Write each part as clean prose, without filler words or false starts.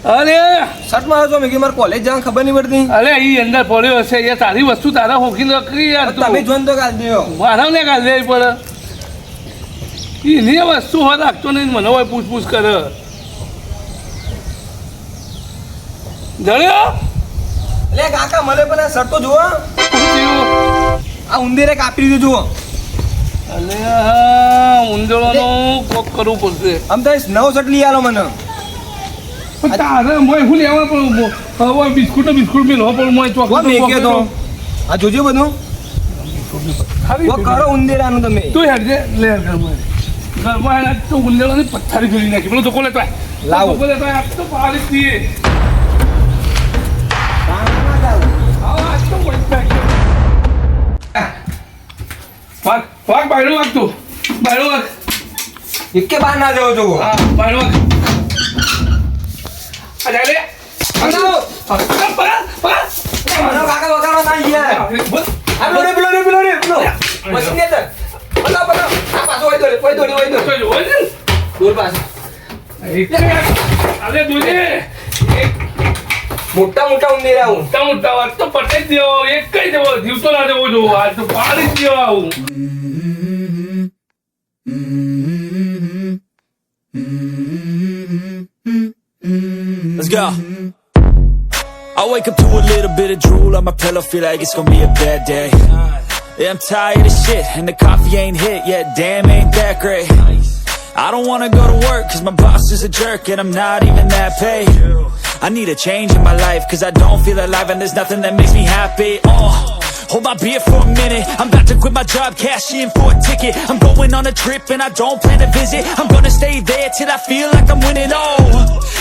અરે શર્ટ મારો છો મેં મારે કોલેજ જવાનું ખબર નહીં પડતી. અરે ઈ અંદર પડ્યો હશે યાર તારી વસ્તુ તારા હોકી નકરી યાર તમે જોઈને તો કાઢ દો. મારા ને કાઢ દે પડે એની વસ્તુ હોય રાખતો નહીં મને હોય પૂછ કરે જણ્યો એટલે કાકા મને પણ આ શર્ટ તો જુઓ. આ ઉંદરે કાપી દીધું જુઓ. અલે ઉંદરોનું કોક કરવું પડશે આમ તો નવો શર્ટ લઈ આલો મને. તારે મોય હું લેવા પણ હવે બિસ્કુટ મેળવો પણ મોય ચોકલેટ મેક્યો તો આ જોજો બધું કરો ઉંદેરાનું તમે. તું હેડ દે લે ઘરમાં એના તો ઉંદેરાની પથ્થારી ફેરી નાખી પેલો ચોકોલેટ લાવો. ચોકોલેટ આ તો પાડી દીએ વાગ બાયડો વાગ તું બાયડો વાગ એકે બહાર ના જાવ છો. હા બાયડો વાગ અરે લે કાકા વગાડો ના યાર. આ પેલો મશીન ને તો આ પાછો હોય દોડ દોડ પાછો. અરે દુજે મોટા ઉંદેરા હું. મોટા વાત તો પટે જ દેવો એક કઈ દેવો જીવતો ના દેવો જો આ તો પાડી જ દેવો આવું Let's go. I wake up to a little bit of drool on my pillow, feel like it's gonna be a bad day. Yeah, I'm tired of shit, and the coffee ain't hit yet, damn ain't that great. I don't wanna go to work, cause my boss is a jerk, and I'm not even that paid. I need a change in my life, cause I don't feel alive, and there's nothing that makes me happy. Hold my beer for a minute, I'm about to quit my job, cash in for a ticket. I'm going on a trip, and I don't plan to visit. I'm gonna stay there till I feel like I'm winning,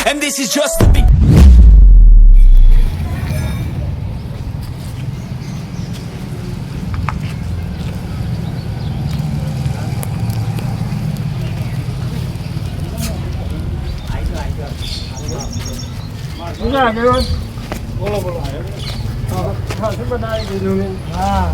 and this is just the beginning. બોલો હા શું બનાવી દીધું મેં હા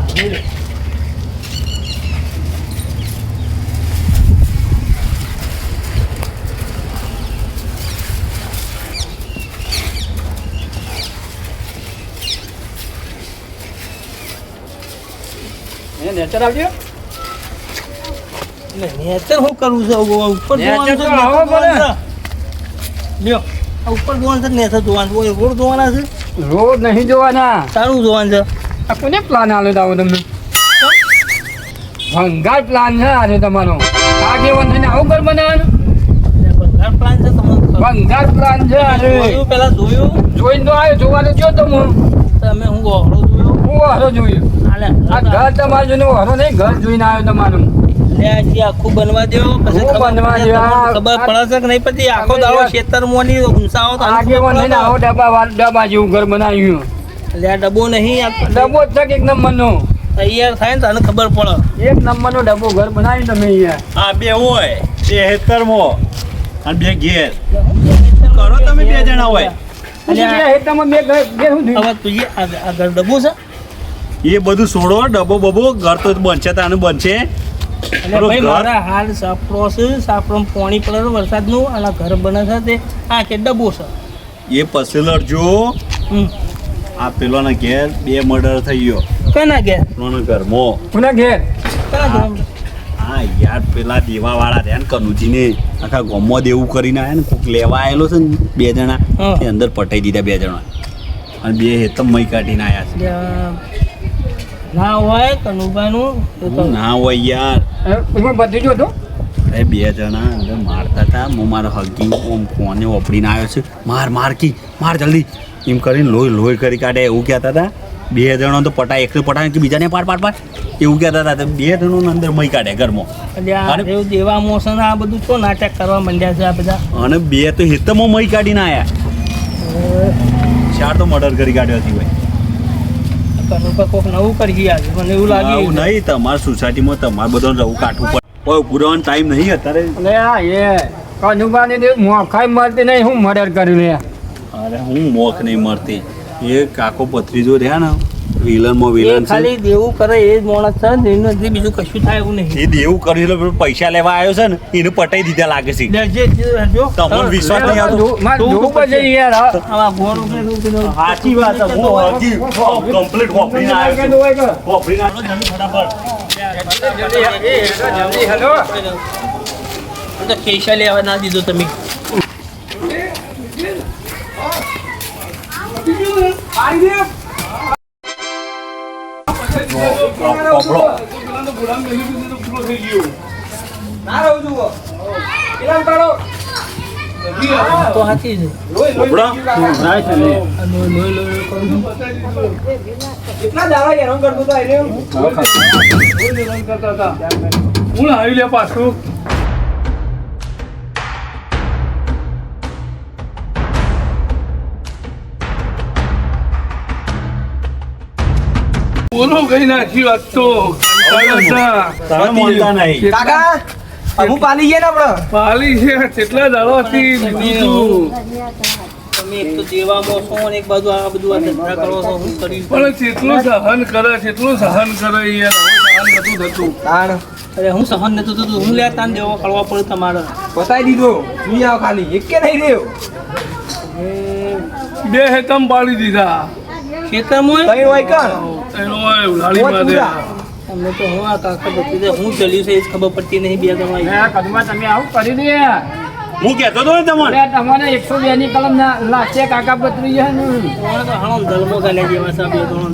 nature આવજો nature શું કરવું છે ઉપર લ્યો ઉપર જોવાનું છે નેચર જોવાનું રોડ જોવાના છે રોડ નહીં જોવાના સારું જોવાનું છે આ કોને પ્લાન આલ્યો દાવો તમને ભંગાર પ્લાન છે આજે તમારો આગે વંધને આવું ઘર બનાવવાનું ભંગાર પ્લાન છે તમારો ભંગાર પ્લાન છે આજે જોયું પેલા જોયું જોઈને તો આવ્યો જોવાનું જો તો હું તમે હું ગોળો જોયો હું હરો જોયું હાલે આ ઘર તમારું જોઈને હરો નહીં ઘર જોઈને આવ્યો તમારું લે આજે આખું બનવા દો પછી હું બનવા દો? ખબર પડે છે કે નહીં પછી આખો દાડો ખેતરમાંની ઊંચાઓ તો આગે વંધને આવો ડબ્બા જેવું ઘર બનાવ્યું લે આ ડબ્બો નહીં આ ડબ્બો જ છે કે એક નંબરનો તૈયાર થાય ને તને ખબર પડે એક નંબરનો ડબ્બો ઘર બનાવી તમે અહીંયા આ બે હોય બે હેતરમાં અને બે ઘેર કરો તમે બે જણા હોય હેઠળમાં બે ઘર શું થયું? હવે તું આ ઘર ડબ્બો છે એ બધું છોડો ડબ્બો બબો ઘર તો બનશે તાનું બનશે એટલે ભાઈ મારા હાલ સાપડો છે સાપડો પાણી પડે વરસાદનું અને આ ઘર બને છે તે આ કે ડબ્બો છે એ પછી લડજો હમ આ પેલોના ઘેર બે મર્ડર થઈ ગયો કના ગયા પેલોના ઘરમાં કોના ઘેર કના ગયા હા યાર પેલા દેવાવાળા રહ્યા ને કનુજીને આખા ગામમાં દેવું કરીને આવ્યા ને કોઈક લેવા આવેલો છે ને બે જણા હા. તે અંદર પટાઈ દીધા બે જણા અને બે હેતમ મય કાઢીને આવ્યા છે ના હોય કનુભાઈનું એ તો ના હોય યાર એમાં બધું જો તો અરે બે જણા અંદર મારતા હતા હું મારો હગી ઓમ કોને ઓપડીને આવ્યો છે માર માર જલ્દી એમ કરીને લોહી કરી કાઢે એવું કહેતા હતા બે જણો તો પટાય એકલું પટાય કે બીજાને પાડ એવું કહેતા હતા તો બે જણોને અંદર મય કાઢે ઘરમાં એટલે આ અરે. એવું દેવા મોસમ આ બધું તો નાટક કરવા માંડ્યા છે આ બધા અને બે તો હિતમાં મય કાઢીને આવ્યા ચાર તો મર્ડર કરી કાઢ્યો હતી ભાઈ કનુભા કોક નવું કરી આજે મને એવું આવું લાગ્યું નહીં તમારી સોસાયટીમાં તમારે બધાને રહું કાઢવું પડે કોઈ પૂરવાનો ટાઈમ નહીં અત્યારે અરે આ એ કનુભાની મોખાઈ મળતી નહીં હું મર્ડર કર્યું ને અરે હું મોખ નહીં મળતી એ કાકો પથરીજો રહ્યા ને વિલનમાં એ વિલન છે ખાલી દેવું કરે એ જ માણસ છે ને એનાથી બીજું કશું થાય એવું નહીં. એ દેવું કર્યું એટલે પૈસા લેવા આવ્યો છે ને એને પટાઈ દીધા લાગે છે જો તમને વિશ્વાસ નહીં આવતો આવા ગોળ ઉભે ઉભે ઉભે. સાચી વાત છે હું હજી કમ્પ્લીટ વાપરીને આવ્યો છું વાપરીને આવ્યો છું. હું તો પૈસા લેવા ના દીધો તમે. ના રહું છું પેલા ઉતારો તો સાચી છે. બબડો? લોહી કરું છું. કેટલા દાડા હેરાન કરતો હતો એને હું આવી લે પાછું બોલો કઈ નાખી વાત તો તમે બોલતા નહીં. કાકા હું પાલી ગયા ને આપડે પાલી છે કેટલા દાડોથી બીજું તમે એક તો દેવામાં છો ને એક બાજુ આ બધું આ ધંધા કરો છો શું કર્યું? પણ કેટલું સહન કરે કેટલું સહન કરે યાર હવે સહન નતું થતું તાણ અરે હું સહન નતું થતું હું લે તાન દેવો કરવા પડે તમારે. બતાવી દીધો નહીં આવ ખાલી એક કે નહીં રહ્યો બે હેતમ પાડી દીધા ખેતરમાં તઈ હોય કણ એનો લાડી મારે અમને તો હું આ કાકા બધી હું ચલ્યું છે એ જ ખબર પડતી નહીં બે તમારી. કદમાં તમે આવું કરી દે હું કહેતો હતો ને તમને તમારે 102 ની કલમ લાગશે કાકા પત્રી છે ને કોણ તો હણો દલમો ગાલે જેવા છે બે ત્રણ.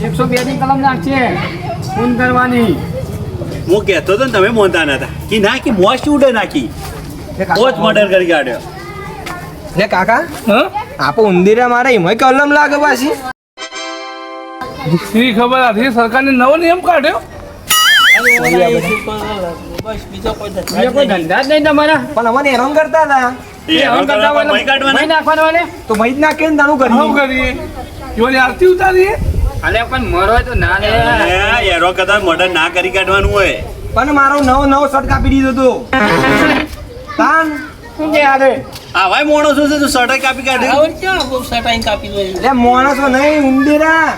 102 ની કલમ નાખશે ફોન કરવાની હું કહેતો હતો ને તમે મોનતા નતા કે ના કે મોસ્ટ ઉડે નાખી બહુ જ મર્ડર કરી કાઢ્યો. લે કાકા હા આપો ઉંદીરા મારે એમાં કલમ લાગે પાછી શી ખબર આથી સરકારને નવો નિયમ કાઢ્યો બસ બીજો કોઈ બીજો કોઈ ધંધા જ ધંધા જ નહીં. નહીં તમારા પણ અમને હેરાન કરતા હતા એ હેરાન કરવા પર મહી કાઢવાના? મહી નાખવાના વાલે તો ભાઈ જ નાખે ને તારું શું કરી કરીએ જોની આરતી ઉતારીએ અલે પણ મરો હોય તો ના લે હેરો કદાચ મર્ડર ના કરી કાઢવાનું હોય પણ મારો નવો શર્ટ કાપી દીધો તો તાન શું કે આરે આવાય માણસો છે તો શર્ટ કાપી કાઢે આવડ ક્યાં બહુ સટાઈને કાપી દો એટલે માણસો નહીં ઉંદીરા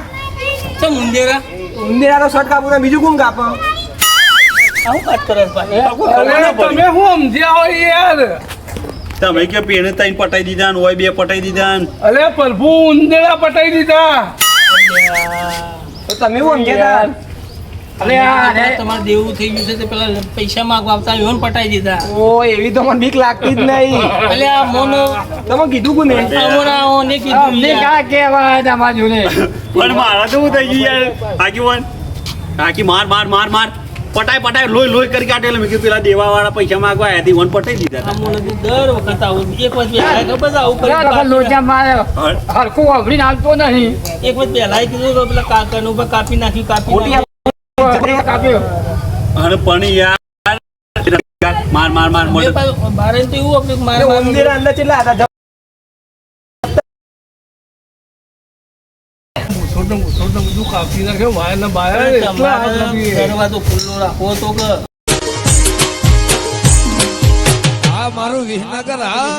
છે મુંદેરા. ઉંદીરા શર્ટ કાપું તો બીજું કોણ કાપો આવું વાત કરે છે ભાઈ. અરે તમે શું સમજ્યા હોય યાર તમે કે પેને તઈને પટાઈ દીધા ને હોય બે પટાઈ દીધા ને અરે પ્રભુ ઉંદેડા પટાઈ દીધા તો તમે શું સમજ્યા અલે આ તમારે દેવું થઈ ગયું છે તે પેલા પૈસા માંગવા આવતા યોન પટાઈ દીધા. ઓ એવી તો મને બીક લાગતી જ નહીં એટલે આ મોનો તમે કીધું કોને અમરાઓને કીધું અમને યાર. કા કહેવા તમારા જોડે પણ મારા તો હું થઈ ગયું યાર આગેવાન કાકી માર માર માર માર પટાઈ લોહી કરી કાઢેલો મેં કીધું પેલા દેવા વાળા પૈસા માંગવા આવ્યા હતી વન પટાઈ દીધા આ મોનો તો દર વખત આવું એક વખત પહેલા ખબર છે આવું પેલા લોકો લોચા કરી મારે હતા. હરખું વાપરીને આવતો નહીં એક વખત પહેલા કીધું તો પેલા કાકાનું ઉપર કાપી નાખ્યું કાપ્યો અને પણ યાર માર માર માર મોઢે બારે તો એવું આપણે મારે ઉંદીરા અંદર કેટલા હતા મુસોડને બધું કાપી નાખ્યો વાયર ને બાયર એટલા હાથ નથી એ. દરવાજો ખુલ્લો રાખવો તો કે આ મારું વિસનગર હા